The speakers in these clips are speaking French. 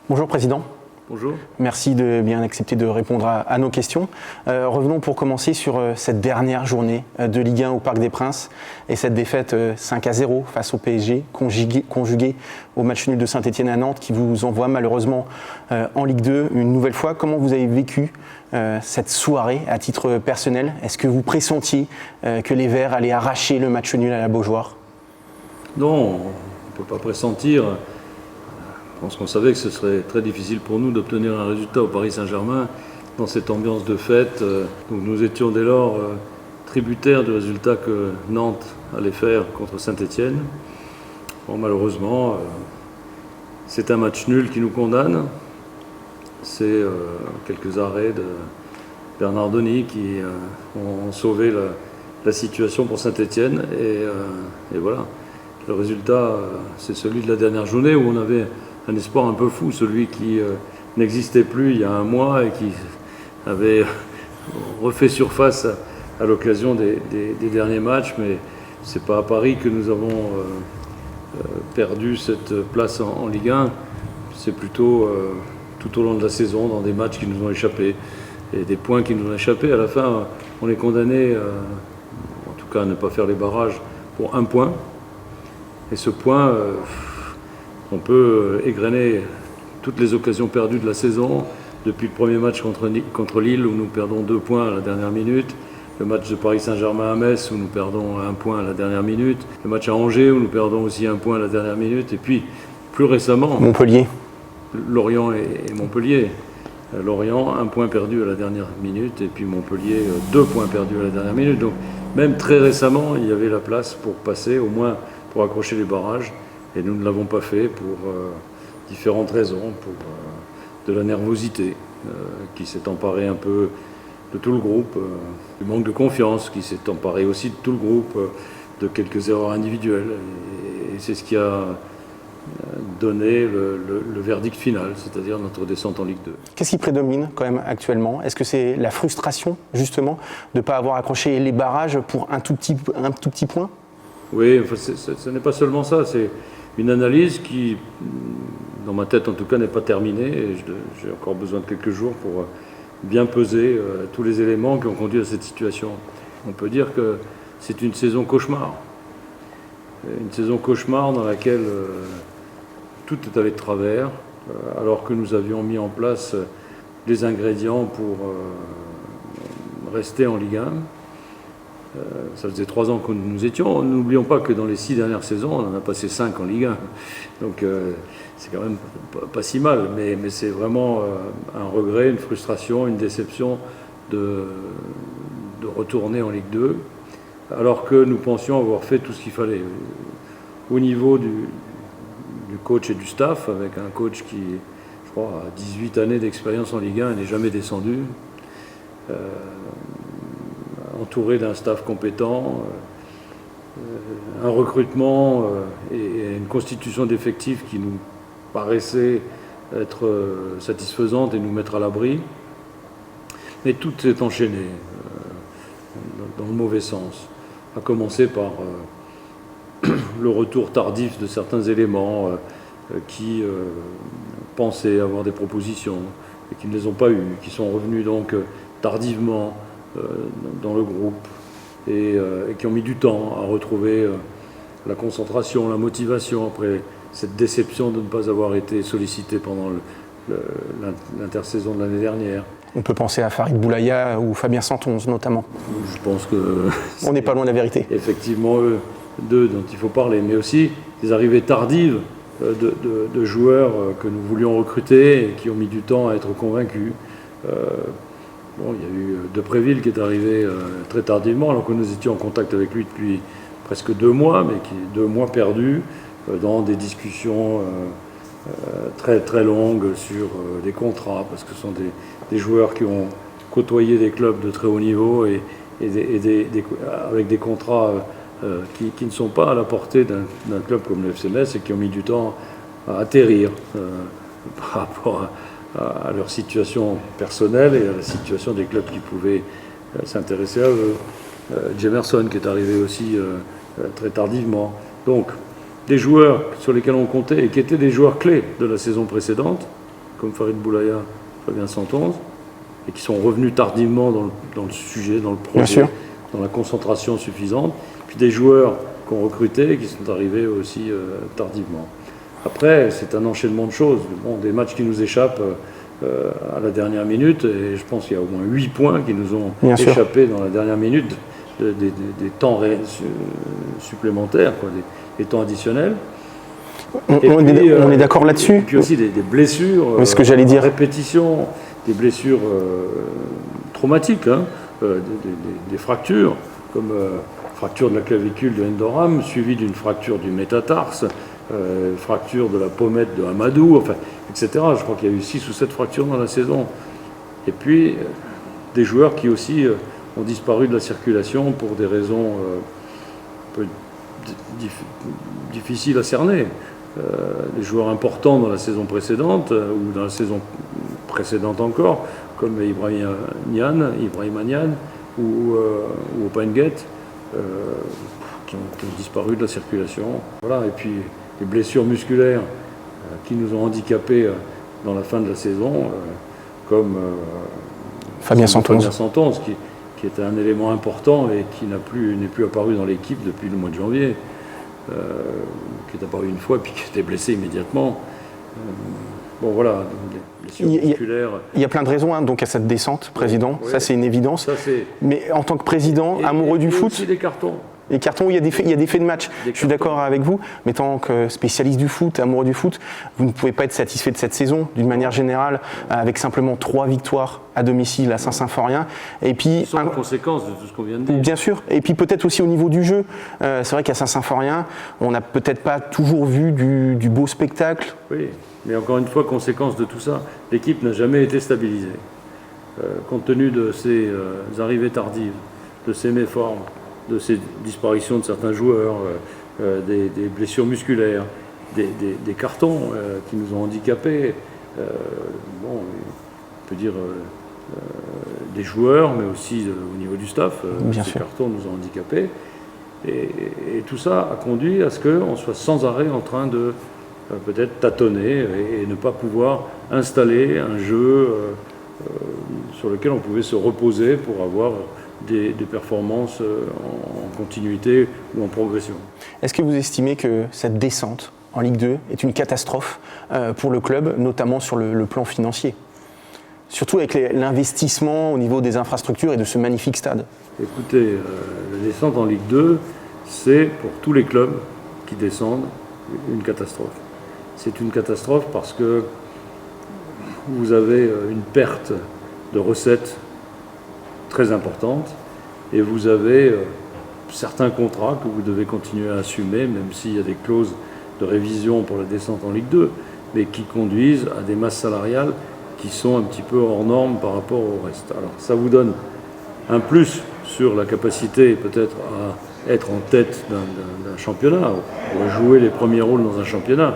Bonjour Président. Bonjour. Merci de bien accepter de répondre à nos questions. Revenons pour commencer sur cette dernière journée de Ligue 1 au Parc des Princes et cette défaite 5-0 face au PSG, conjuguée au match nul de Saint-Etienne à Nantes qui vous envoie malheureusement en Ligue 2 une nouvelle fois. Comment vous avez vécu cette soirée à titre personnel? Est-ce que vous pressentiez que les Verts allaient arracher le match nul à la Beaujoire? Non, on ne peut pas pressentir. Je pense qu'on savait que ce serait très difficile pour nous d'obtenir un résultat au Paris Saint-Germain dans cette ambiance de fête. Donc nous étions dès lors tributaires du résultat que Nantes allait faire contre Saint-Etienne. Bon, malheureusement, c'est un match nul qui nous condamne. C'est quelques arrêts de Bernard Denis qui ont sauvé la situation pour Saint-Etienne. Et voilà, le résultat, c'est celui de la dernière journée où on avait un espoir un peu fou, celui qui n'existait plus il y a un mois et qui avait refait surface à l'occasion des derniers matchs. Mais c'est pas à Paris que nous avons perdu cette place en Ligue 1, c'est plutôt tout au long de la saison, dans des matchs qui nous ont échappé et des points qui nous ont échappé. À la fin, on est condamné, en tout cas à ne pas faire les barrages, pour un point. Et ce point, on peut égrener toutes les occasions perdues de la saison, depuis le premier match contre Lille où nous perdons 2 points à la dernière minute, le match de Paris Saint-Germain à Metz où nous perdons 1 point à la dernière minute, le match à Angers où nous perdons aussi 1 point à la dernière minute, et puis plus récemment, Montpellier. Lorient et Montpellier. Lorient, 1 point perdu à la dernière minute, et puis Montpellier, 2 points perdus à la dernière minute. Donc même très récemment, il y avait la place pour passer, au moins pour accrocher les barrages. Et nous ne l'avons pas fait pour différentes raisons, pour de la nervosité qui s'est emparée un peu de tout le groupe, du manque de confiance qui s'est emparé aussi de tout le groupe, de quelques erreurs individuelles. Et c'est ce qui a donné le verdict final, c'est-à-dire notre descente en Ligue 2. Qu'est-ce qui prédomine quand même actuellement? Est-ce que c'est la frustration justement de ne pas avoir accroché les barrages pour un tout petit point? Oui, enfin, ce n'est pas seulement ça, c'est une analyse qui, dans ma tête en tout cas, n'est pas terminée. Et j'ai encore besoin de quelques jours pour bien peser tous les éléments qui ont conduit à cette situation. On peut dire que c'est une saison cauchemar. Une saison cauchemar dans laquelle tout est allé de travers, alors que nous avions mis en place les ingrédients pour rester en Ligue 1. Ça faisait 3 ans que nous étions. N'oublions pas que dans les 6 dernières saisons, on en a passé 5 en Ligue 1. Donc c'est quand même pas si mal. Mais c'est vraiment un regret, une frustration, une déception de retourner en Ligue 2, alors que nous pensions avoir fait tout ce qu'il fallait. Au niveau du coach et du staff, avec un coach qui, je crois, a 18 années d'expérience en Ligue 1 et n'est jamais descendu. Entouré d'un staff compétent, un recrutement et une constitution d'effectifs qui nous paraissait être satisfaisante et nous mettre à l'abri. Mais tout s'est enchaîné dans le mauvais sens, à commencer par le retour tardif de certains éléments qui pensaient avoir des propositions et qui ne les ont pas eues, qui sont revenus donc tardivement dans le groupe et qui ont mis du temps à retrouver la concentration, la motivation après cette déception de ne pas avoir été sollicité pendant l'intersaison de l'année dernière. On peut penser à Farid Boulaya ou Fabien Santonze notamment. Je pense que on n'est pas loin de la vérité. Effectivement, eux d'eux dont il faut parler, mais aussi des arrivées tardives de joueurs que nous voulions recruter et qui ont mis du temps à être convaincus. Bon, il y a eu Depréville qui est arrivé très tardivement, alors que nous étions en contact avec lui depuis presque 2 mois, mais qui 2 mois perdus dans des discussions très très longues sur des contrats, parce que ce sont des joueurs qui ont côtoyé des clubs de très haut niveau et avec des contrats qui ne sont pas à la portée d'un club comme le FC Metz et qui ont mis du temps à atterrir par rapport à leur situation personnelle et à la situation des clubs qui pouvaient s'intéresser à eux. Jemerson qui est arrivé aussi très tardivement. Donc des joueurs sur lesquels on comptait et qui étaient des joueurs clés de la saison précédente comme Farid Boulaya, Fabien Santonge, et qui sont revenus tardivement dans le sujet, dans le projet, dans la concentration suffisante, puis des joueurs qu'on recrutait et qui sont arrivés aussi tardivement. Après, c'est un enchaînement de choses. Bon, des matchs qui nous échappent à la dernière minute, et je pense qu'il y a au moins 8 points qui nous ont échappé dans la dernière minute, des temps supplémentaires, quoi, des temps additionnels. On est d'accord là-dessus. Et puis aussi des blessures, ce que j'allais dire. Répétition, des blessures traumatiques, hein, des fractures, comme fracture de la clavicule de Endoram, suivie d'une fracture du métatarse, fracture de la pommette de Amadou, enfin, etc. Je crois qu'il y a eu 6 ou 7 fractures dans la saison. Et puis, des joueurs qui aussi ont disparu de la circulation pour des raisons un peu difficiles à cerner. Des joueurs importants dans la saison précédente, ou dans la saison précédente encore, comme Ibrahim Niane ou Openget, qui ont disparu de la circulation. Voilà. Et puis les blessures musculaires qui nous ont handicapés dans la fin de la saison, comme Fabien Santonge, qui était un élément important et qui n'est plus apparu dans l'équipe depuis le mois de janvier, qui est apparu une fois puis qui était blessé immédiatement. Bon voilà, des blessures musculaires. Il y a plein de raisons donc à cette descente, Président, ça c'est une évidence. Mais en tant que Président, amoureux du foot... aussi des cartons. Les cartons, il y a des faits de match. Je suis d'accord avec vous, mais en tant que spécialiste du foot, amoureux du foot, vous ne pouvez pas être satisfait de cette saison, d'une manière générale, avec simplement 3 victoires à domicile à Saint-Symphorien. Et puis, sans conséquence de tout ce qu'on vient de dire. Bien sûr. Et puis peut-être aussi au niveau du jeu. C'est vrai qu'à Saint-Symphorien, on n'a peut-être pas toujours vu du beau spectacle. Oui, mais encore une fois, conséquence de tout ça, l'équipe n'a jamais été stabilisée. Compte tenu de ses arrivées tardives, de ses méformes, de ces disparitions de certains joueurs, des blessures musculaires, des cartons qui nous ont handicapés. On peut dire des joueurs, mais aussi au niveau du staff. Ces cartons nous ont handicapés. Et tout ça a conduit à ce qu'on soit sans arrêt en train de peut-être tâtonner et ne pas pouvoir installer un jeu sur lequel on pouvait se reposer pour avoir des performances en continuité ou en progression. Est-ce que vous estimez que cette descente en Ligue 2 est une catastrophe pour le club, notamment sur le plan financier ? Surtout avec l'investissement au niveau des infrastructures et de ce magnifique stade. Écoutez, la descente en Ligue 2, c'est pour tous les clubs qui descendent une catastrophe. C'est une catastrophe parce que vous avez une perte de recettes très importante et vous avez certains contrats que vous devez continuer à assumer, même s'il y a des clauses de révision pour la descente en Ligue 2, mais qui conduisent à des masses salariales qui sont un petit peu hors normes par rapport au reste. Alors ça vous donne un plus sur la capacité peut-être à être en tête d'un championnat, ou à jouer les premiers rôles dans un championnat.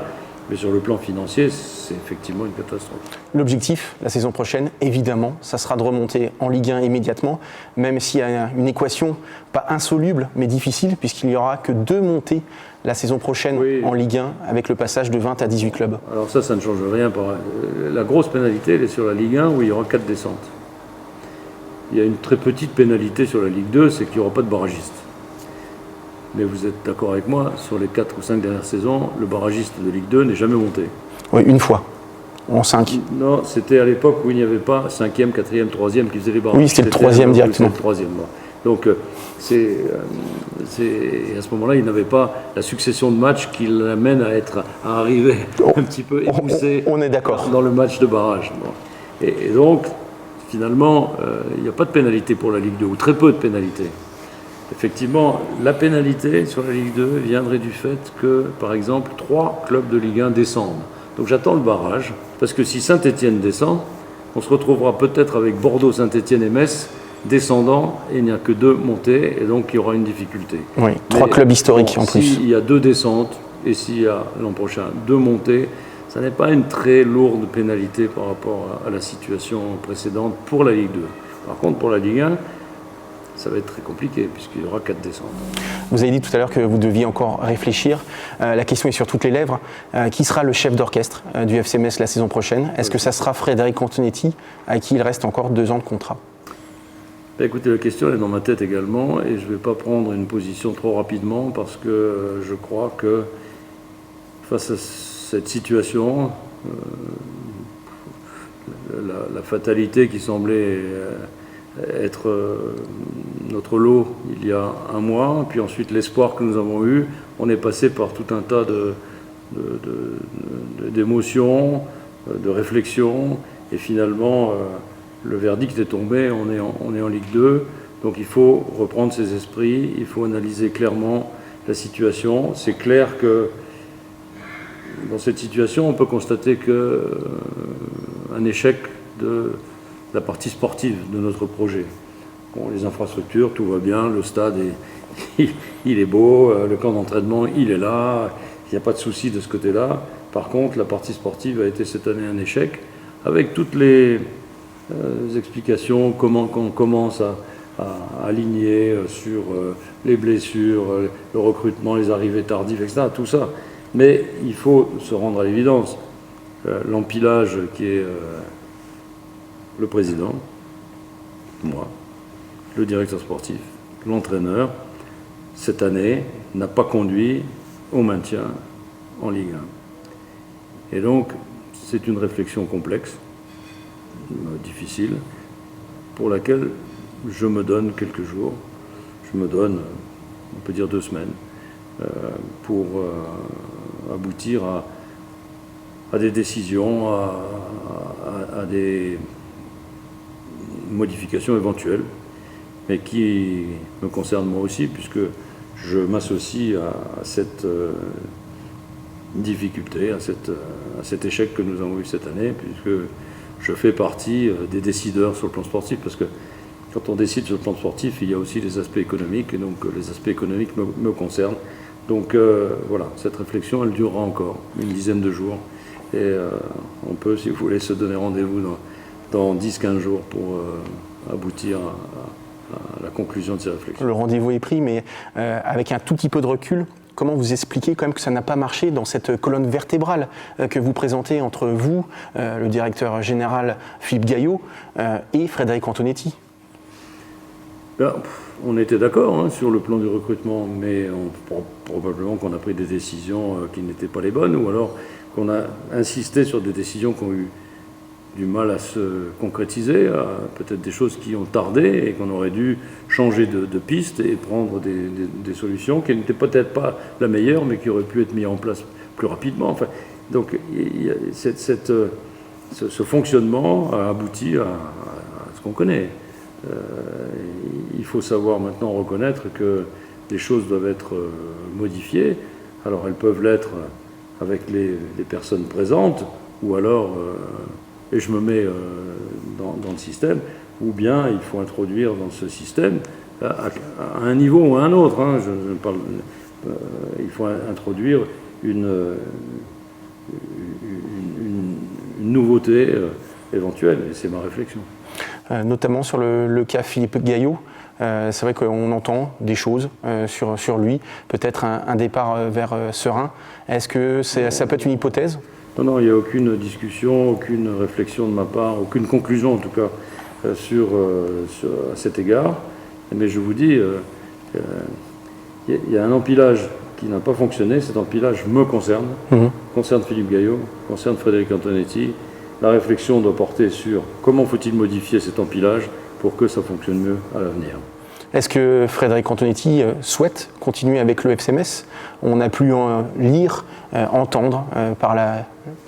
Mais sur le plan financier, c'est effectivement une catastrophe. L'objectif, la saison prochaine, évidemment, ça sera de remonter en Ligue 1 immédiatement, même s'il y a une équation pas insoluble, mais difficile, puisqu'il n'y aura que 2 montées la saison prochaine en Ligue 1, avec le passage de 20 à 18 clubs. Alors ça ne change rien. La grosse pénalité, elle est sur la Ligue 1, où il y aura 4 descentes. Il y a une très petite pénalité sur la Ligue 2, c'est qu'il n'y aura pas de barragiste. Mais vous êtes d'accord avec moi, sur les 4 ou 5 dernières saisons, le barragiste de Ligue 2 n'est jamais monté. Oui, une fois, en 5. Non, c'était à l'époque où il n'y avait pas 5e, 4e, 3e qui faisaient les barrages. Oui, c'était le 3e directement. C'était le 3e, donc à ce moment-là, il n'avait pas la succession de matchs qui l'amène à arriver un petit peu émoussé on est d'accord. Dans le match de barrage. Bon. Et donc, finalement, il n'y a pas de pénalité pour la Ligue 2, ou très peu de pénalité. Effectivement, la pénalité sur la Ligue 2 viendrait du fait que, par exemple, 3 clubs de Ligue 1 descendent. Donc j'attends le barrage, parce que si Saint-Étienne descend, on se retrouvera peut-être avec Bordeaux, Saint-Étienne et Metz descendant, et il n'y a que 2 montées, et donc il y aura une difficulté. Oui, 3 clubs historiques en plus. S'il y a 2 descentes, et s'il y a l'an prochain 2 montées, ça n'est pas une très lourde pénalité par rapport à la situation précédente pour la Ligue 2. Par contre, pour la Ligue 1, ça va être très compliqué puisqu'il y aura 4 descentes. Vous avez dit tout à l'heure que vous deviez encore réfléchir. La question est sur toutes les lèvres. Qui sera le chef d'orchestre du FC Metz la saison prochaine? Est-ce que ça sera Frédéric Antonetti, à qui il reste encore 2 ans de contrat? Écoutez, la question elle est dans ma tête également et je ne vais pas prendre une position trop rapidement parce que je crois que face à cette situation, la fatalité qui semblait être notre lot il y a un mois, puis ensuite l'espoir que nous avons eu, on est passé par tout un tas d'émotions, de réflexions, et finalement le verdict est tombé, on est en Ligue 2, donc il faut reprendre ses esprits, il faut analyser clairement la situation. C'est clair que dans cette situation, on peut constater un échec de la partie sportive de notre projet. Bon, les infrastructures, tout va bien, le stade il est beau, le camp d'entraînement il est là, il n'y a pas de souci de ce côté-là. Par contre, la partie sportive a été cette année un échec, avec toutes les explications, comment on commence à aligner sur les blessures, le recrutement, les arrivées tardives, etc. Tout ça. Mais il faut se rendre à l'évidence. L'empilage qui est le président, moi, le directeur sportif, l'entraîneur, cette année, n'a pas conduit au maintien en Ligue 1. Et donc, c'est une réflexion complexe, difficile, pour laquelle je me donne quelques jours, je me donne, on peut dire 2 semaines, pour aboutir à des décisions, à des modifications éventuelles, mais qui me concernent moi aussi, puisque je m'associe à cette difficulté, à cet échec que nous avons eu cette année, puisque je fais partie des décideurs sur le plan sportif, parce que quand on décide sur le plan sportif, il y a aussi les aspects économiques, et donc les aspects économiques me concernent. Donc voilà, cette réflexion, elle durera encore une dizaine de jours, et on peut, si vous voulez, se donner rendez-vous dans 10-15 jours pour aboutir à la conclusion de ces réflexions. Le rendez-vous est pris, mais avec un tout petit peu de recul, comment vous expliquez quand même que ça n'a pas marché dans cette colonne vertébrale que vous présentez entre vous, le directeur général Philippe Gaillot, et Frédéric Antonetti? Là, on était d'accord sur le plan du recrutement, mais probablement qu'on a pris des décisions qui n'étaient pas les bonnes, ou alors qu'on a insisté sur des décisions qui ont eu du mal à se concrétiser, peut-être des choses qui ont tardé et qu'on aurait dû changer de piste et prendre des solutions qui n'étaient peut-être pas la meilleure, mais qui auraient pu être mises en place plus rapidement. Enfin, donc ce fonctionnement a abouti à ce qu'on connaît. Il faut savoir maintenant reconnaître que les choses doivent être modifiées. Alors elles peuvent l'être avec les personnes présentes, ou alors, et je me mets dans le système, ou bien il faut introduire dans ce système, à un niveau ou à un autre, il faut introduire une nouveauté éventuelle, et c'est ma réflexion. Notamment sur le cas Philippe Gaillot, c'est vrai qu'on entend des choses sur lui, peut-être un départ vers Serein. Est-ce que ça peut être une hypothèse? Non, il n'y a aucune discussion, aucune réflexion de ma part, aucune conclusion en tout cas à cet égard. Mais je vous dis, il y a un empilage qui n'a pas fonctionné. Cet empilage me concerne, concerne Philippe Gaillot, concerne Frédéric Antonetti. La réflexion doit porter sur comment faut-il modifier cet empilage pour que ça fonctionne mieux à l'avenir. Est-ce que Frédéric Antonetti souhaite continuer avec le FC Metz? On a pu lire, entendre par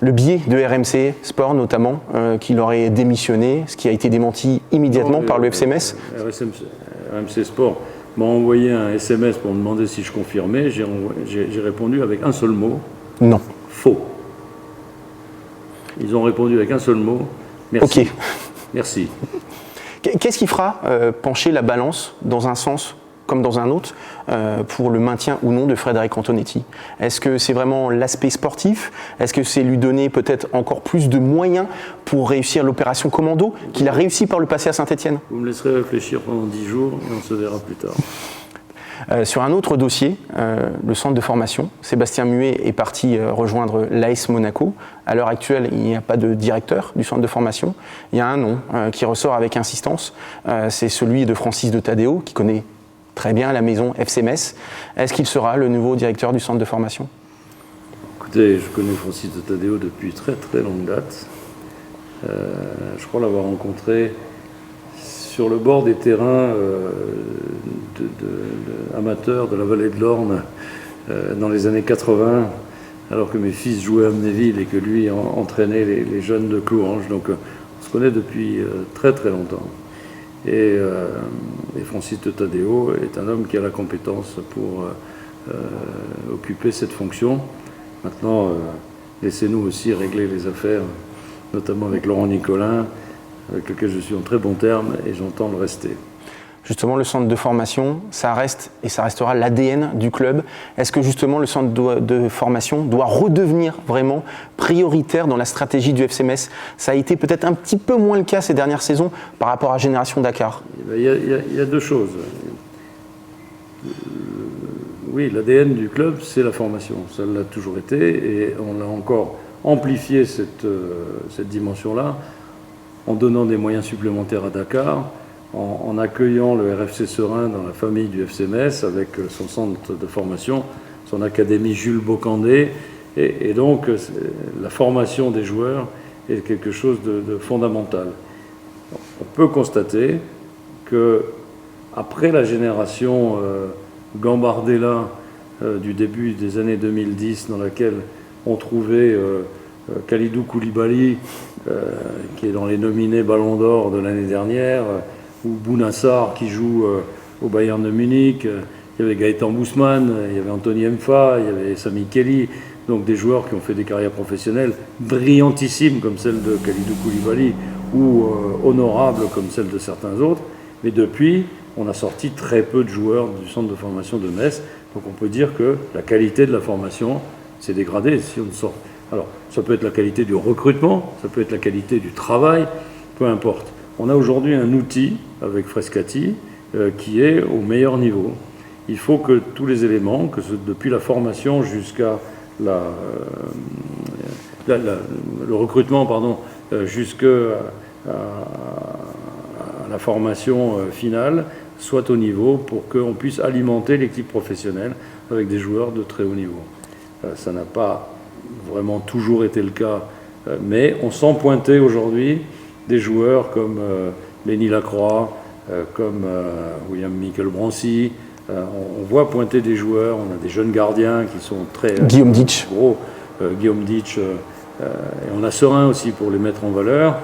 le biais de RMC Sport notamment, qu'il aurait démissionné, ce qui a été démenti immédiatement par le FC Metz. RMC Sport m'a envoyé un SMS pour me demander si je confirmais. J'ai répondu avec un seul mot. Non. Faux. Ils ont répondu avec un seul mot. Merci. Ok. Merci. Qu'est-ce qui fera pencher la balance dans un sens comme dans un autre, pour le maintien ou non de Frédéric Antonetti? Est-ce que c'est vraiment l'aspect sportif? Est-ce que c'est lui donner peut-être encore plus de moyens pour réussir l'opération commando qu'il a réussi par le passé à Saint-Étienne? Vous me laisserez réfléchir pendant 10 jours et on se verra plus tard. Sur un autre dossier, le centre de formation, Sébastien Muet est parti rejoindre l'AS Monaco. À l'heure actuelle, il n'y a pas de directeur du centre de formation. Il y a un nom qui ressort avec insistance, c'est celui de Francis de Tadeo, qui connaît très bien la maison FC Metz. Est-ce qu'il sera le nouveau directeur du centre de formation? Écoutez, je connais Francis de Tadeo depuis très très longue date. Je crois l'avoir rencontré sur le bord des terrains amateurs de la vallée de l'Orne dans les années 80, alors que mes fils jouaient à Amnéville et que lui entraînait les jeunes de Clouange. Donc on se connaît depuis très très longtemps. Et Francis de Tadeo est un homme qui a la compétence pour occuper cette fonction. Maintenant, laissez-nous aussi régler les affaires, notamment avec Laurent Nicolin, avec lequel je suis en très bons termes et j'entends le rester. Justement, le centre de formation, ça reste et ça restera l'ADN du club. Est-ce que justement le centre de formation doit redevenir vraiment prioritaire dans la stratégie du FC Metz? Ça a été peut-être un petit peu moins le cas ces dernières saisons par rapport à Génération Dakar. Il y a deux choses. Oui, l'ADN du club, c'est la formation. Ça l'a toujours été et on a encore amplifié cette dimension-là en donnant des moyens supplémentaires à Dakar, en accueillant le RFC Serein dans la famille du FC Metz avec son centre de formation, son académie Jules Bocandé. Et donc, la formation des joueurs est quelque chose de fondamental. On peut constater qu'après la génération Gambardella du début des années 2010, dans laquelle on trouvait Kalidou Koulibaly, qui est dans les nominés Ballon d'Or de l'année dernière, ou Bounassar qui joue au Bayern de Munich, il y avait Gaëtan Bousman, il y avait Anthony Mfa, il y avait Sami Kelly, donc des joueurs qui ont fait des carrières professionnelles brillantissimes comme celle de Kalidou Koulibaly ou honorables comme celle de certains autres. Mais depuis, on a sorti très peu de joueurs du centre de formation de Metz, donc on peut dire que la qualité de la formation s'est dégradée si on sort. Alors, ça peut être la qualité du recrutement, ça peut être la qualité du travail, peu importe. On a aujourd'hui un outil avec Frescati qui est au meilleur niveau. Il faut que tous les éléments, depuis la formation jusqu'à le recrutement, jusqu'à la formation finale, soient au niveau pour qu'on puisse alimenter l'équipe professionnelle avec des joueurs de très haut niveau. Ça n'a pas vraiment toujours été le cas, mais on sent pointer aujourd'hui des joueurs comme Lenny Lacroix, comme William Michel-Brancy. On voit pointer des joueurs, on a des jeunes gardiens qui sont très Guillaume Ditch. Gros, Guillaume Ditch, et on a Serein aussi pour les mettre en valeur.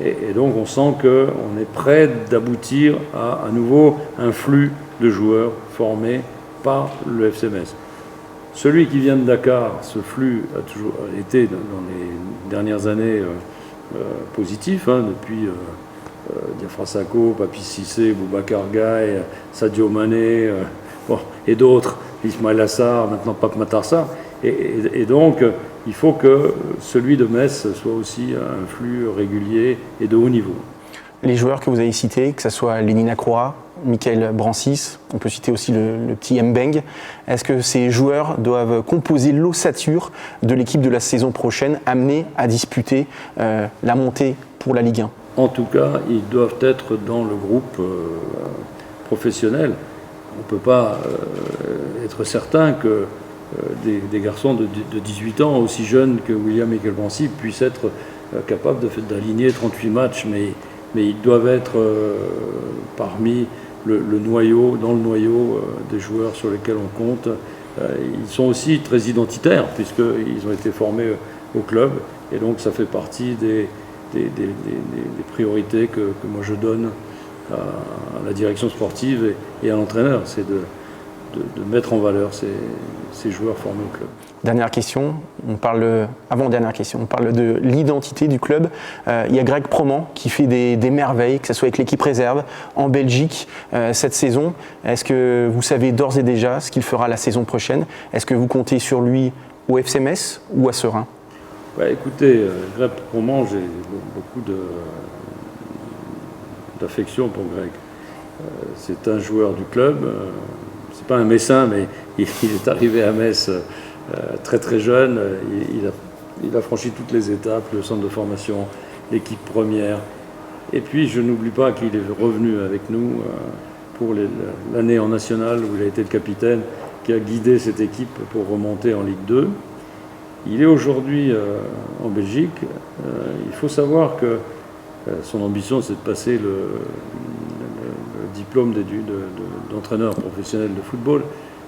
Et donc on sent qu'on est prêt d'aboutir à nouveau un flux de joueurs formés par le FC Metz. Celui qui vient de Dakar, ce flux a toujours été dans les dernières années positif, depuis Diafra Sakho, Papi Cissé, Boubacar Gaye, Sadio Mané, et d'autres, Ismaël Assar, maintenant Pape Matar Sarr. Et donc, il faut que celui de Metz soit aussi un flux régulier et de haut niveau. Les joueurs que vous avez cités, que ce soit Lenny Lacroix, Michael Brancis, on peut citer aussi le petit Mbeng. Est-ce que ces joueurs doivent composer l'ossature de l'équipe de la saison prochaine, amenée à disputer la montée pour la Ligue 1? En tout cas, ils doivent être dans le groupe professionnel. On ne peut pas être certain que des garçons de 18 ans, aussi jeunes que William Michel-Brancy, puissent être capables d'aligner 38 matchs, mais ils doivent être parmi le noyau, dans le noyau des joueurs sur lesquels on compte. Ils sont aussi très identitaires puisqu'ils ont été formés au club et donc ça fait partie des priorités que moi je donne à la direction sportive et à l'entraîneur. C'est de de mettre en valeur ces joueurs formés au club. Dernière question, avant-dernière question, on parle de l'identité du club. Il y a Greg Proman qui fait des merveilles, que ce soit avec l'équipe réserve, en Belgique cette saison. Est-ce que vous savez d'ores et déjà ce qu'il fera la saison prochaine? Est-ce que vous comptez sur lui au FC Metz ou à Seraing? Écoutez, Greg Proman, j'ai beaucoup d'affection pour Greg. C'est un joueur du club, c'est pas un Messin, mais il est arrivé à Metz très très jeune. Il a franchi toutes les étapes, le centre de formation, l'équipe première. Et puis je n'oublie pas qu'il est revenu avec nous pour l'année en nationale où il a été le capitaine, qui a guidé cette équipe pour remonter en Ligue 2. Il est aujourd'hui en Belgique. Il faut savoir que son ambition, c'est de passer le diplôme d'entraîneur professionnel de football,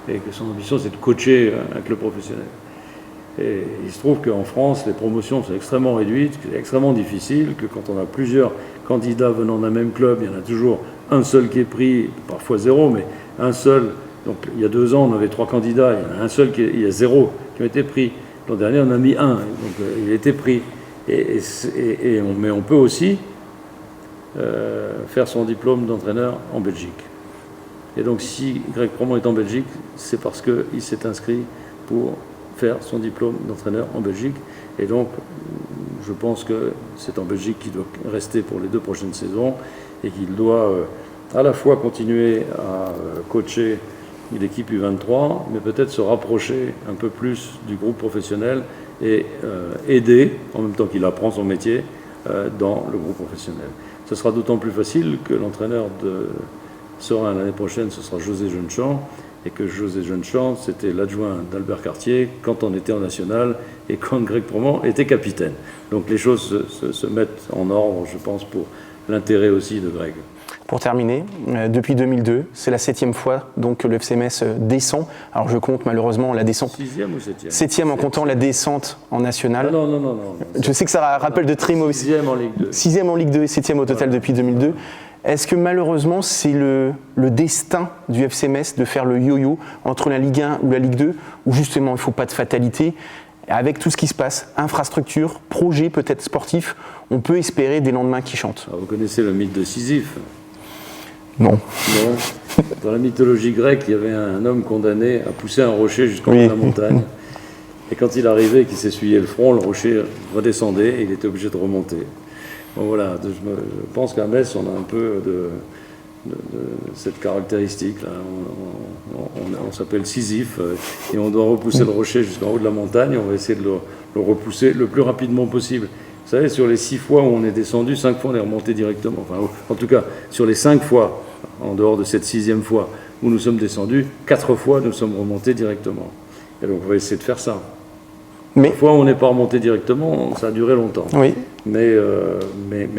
et que son ambition, c'est de coacher un club professionnel. Et il se trouve qu'en France, les promotions sont extrêmement réduites, que c'est extrêmement difficile, que quand on a plusieurs candidats venant d'un même club, il y en a toujours un seul qui est pris, parfois zéro, mais un seul. Donc il y a 2 ans, on avait 3 candidats, il y en a un seul, il y a 0 qui ont été pris. L'an dernier, on a mis 1, donc il a été pris. Mais on peut aussi faire son diplôme d'entraîneur en Belgique. Et donc si Greg Proman est en Belgique, c'est parce qu'il s'est inscrit pour faire son diplôme d'entraîneur en Belgique. Et donc je pense que c'est en Belgique qu'il doit rester pour les 2 prochaines saisons et qu'il doit à la fois continuer à coacher l'équipe U23, mais peut-être se rapprocher un peu plus du groupe professionnel et aider, en même temps qu'il apprend son métier, dans le groupe professionnel. Ce sera d'autant plus facile que l'entraîneur de Seraing l'année prochaine, ce sera José Jeunechamp, et que José Jeunechamp, c'était l'adjoint d'Albert Cartier quand on était en national et quand Greg Proman était capitaine. Donc les choses se mettent en ordre, je pense, pour l'intérêt aussi de Greg. Pour terminer, depuis 2002, c'est la 7e fois donc, que le FC Metz descend. Alors je compte malheureusement la descente. 6e ou 7e? 7e en comptant la descente en nationale. Non. Je sais que ça rappelle de très mauvais. 6e en Ligue 2. 6e en Ligue 2 et 7e au total depuis 2002. Est-ce que malheureusement c'est le destin du FC Metz de faire le yo-yo entre la Ligue 1 ou la Ligue 2, où justement il ne faut pas de fatalité? Avec tout ce qui se passe, infrastructure, projet peut-être sportif, on peut espérer des lendemains qui chantent. Alors, vous connaissez le mythe de Sisyphe? Non. Dans la mythologie grecque, il y avait un homme condamné à pousser un rocher jusqu'en haut de la montagne. Et quand il arrivait et qu'il s'essuyait le front, le rocher redescendait et il était obligé de remonter. Bon, voilà, je pense qu'à Metz, on a un peu de cette caractéristique. Là. On s'appelle Sisyphe et on doit repousser le rocher jusqu'en haut de la montagne. On va essayer de le repousser le plus rapidement possible. Vous savez, sur les 6 fois où on est descendu, 5 fois on est remonté directement. Enfin, en tout cas, sur les 5 fois, en dehors de cette 6e fois où nous sommes descendus, 4 fois nous sommes remontés directement. Et donc on va essayer de faire ça. Mais 4 fois on n'est pas remonté directement, ça a duré longtemps. Oui. Mais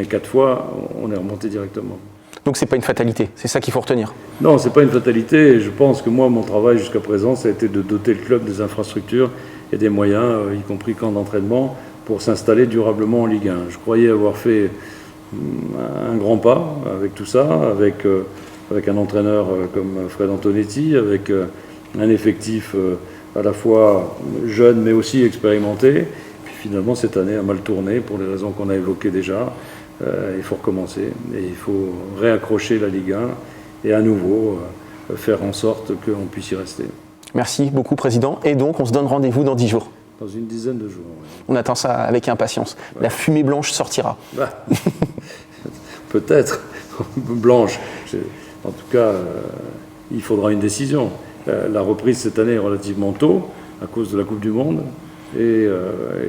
4 fois on est remonté directement. Donc c'est pas une fatalité, c'est ça qu'il faut retenir. Non, c'est pas une fatalité. Et je pense que moi, mon travail jusqu'à présent, ça a été de doter le club des infrastructures et des moyens, y compris camp d'entraînement, pour s'installer durablement en Ligue 1. Je croyais avoir fait un grand pas avec tout ça, avec un entraîneur comme Fred Antonetti, avec un effectif à la fois jeune mais aussi expérimenté. Puis finalement, cette année a mal tourné pour les raisons qu'on a évoquées déjà. Il faut recommencer et il faut réaccrocher la Ligue 1 et à nouveau faire en sorte qu'on puisse y rester. Merci beaucoup, Président. Et donc, on se donne rendez-vous dans 10 jours. Dans une dizaine de jours. Oui. On attend ça avec impatience. Ouais. La fumée blanche sortira. Peut-être. Blanche. En tout cas, il faudra une décision. La reprise cette année est relativement tôt à cause de la Coupe du Monde. Et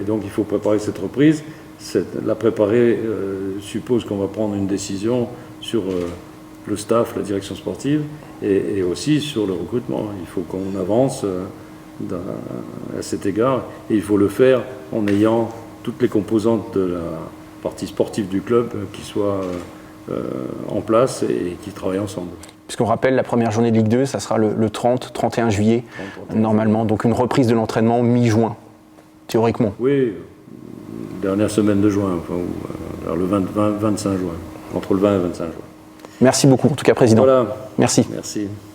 donc, il faut préparer cette reprise. La préparer suppose qu'on va prendre une décision sur le staff, la direction sportive, et aussi sur le recrutement. Il faut qu'on avance à cet égard, et il faut le faire en ayant toutes les composantes de la partie sportive du club qui soient en place et qui travaillent ensemble. Puisqu'on rappelle, la première journée de Ligue 2, ça sera le 30-31 juillet, normalement, donc une reprise de l'entraînement mi-juin, théoriquement. Oui, dernière semaine de juin, enfin, vers le 25 juin, entre le 20 et le 25 juin. Merci beaucoup, en tout cas, Président. Voilà. Merci. Merci.